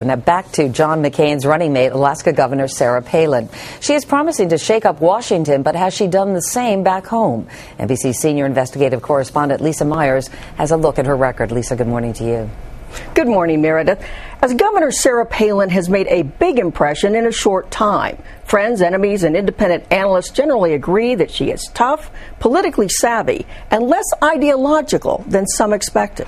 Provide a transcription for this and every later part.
Now back to John McCain's running mate, Alaska Governor Sarah Palin. She is promising to shake up Washington, but has she done the same back home? NBC senior investigative correspondent Lisa Myers has a look at her record. Lisa, good morning to you. Good morning, Meredith. As Governor Sarah Palin has made a big impression in a short time. Friends, enemies, and independent analysts generally agree that she is tough, politically savvy, and less ideological than some expected.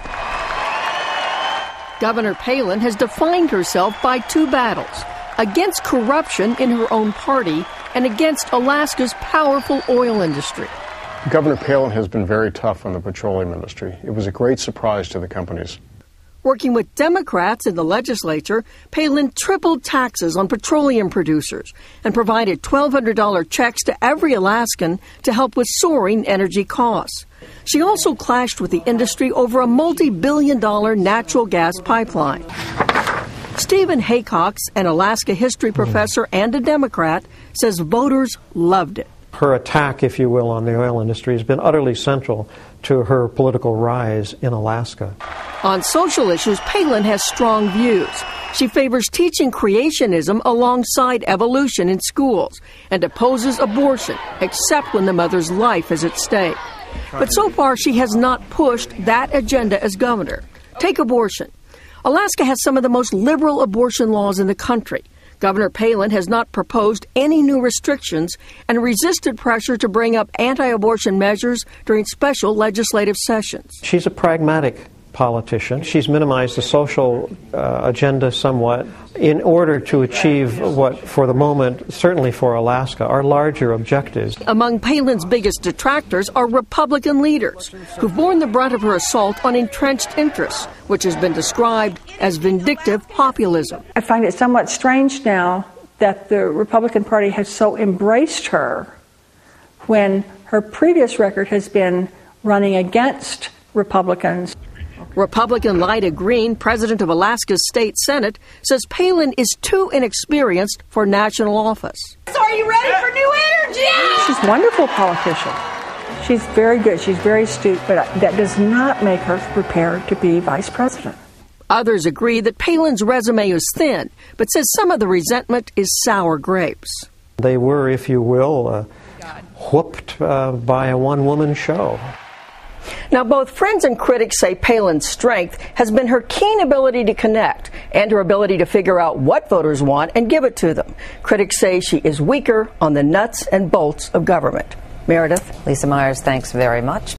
Governor Palin has defined herself by two battles: against corruption in her own party and against Alaska's powerful oil industry. Governor Palin has been very tough on the petroleum industry. It was a great surprise to the companies. Working with Democrats in the legislature, Palin tripled taxes on petroleum producers and provided $1,200 checks to every Alaskan to help with soaring energy costs. She also clashed with the industry over a multi-billion-dollar natural gas pipeline. Stephen Haycox, an Alaska history professor and a Democrat, says voters loved it. Her attack, if you will, on the oil industry has been utterly central to her political rise in Alaska. On social issues, Palin has strong views. She favors teaching creationism alongside evolution in schools and opposes abortion, except when the mother's life is at stake. But so far, she has not pushed that agenda as governor. Take abortion. Alaska has some of the most liberal abortion laws in the country. Governor Palin has not proposed any new restrictions and resisted pressure to bring up anti-abortion measures during special legislative sessions. She's a pragmatic politician. She's minimized the social agenda somewhat in order to achieve what, for the moment, certainly for Alaska, are larger objectives. Among Palin's biggest detractors are Republican leaders who've borne the brunt of her assault on entrenched interests, which has been described as vindictive populism. I find it somewhat strange now that the Republican Party has so embraced her when her previous record has been running against Republicans. Republican Lyda Green, president of Alaska's state senate, says Palin is too inexperienced for national office. So are you ready for new energy? She's a wonderful politician. She's very good. She's very astute, but that does not make her prepared to be vice president. Others agree that Palin's resume is thin, but says some of the resentment is sour grapes. They were, if you will, whooped by a one-woman show. Now, both friends and critics say Palin's strength has been her keen ability to connect and her ability to figure out what voters want and give it to them. Critics say she is weaker on the nuts and bolts of government. Meredith? Lisa Myers, thanks very much.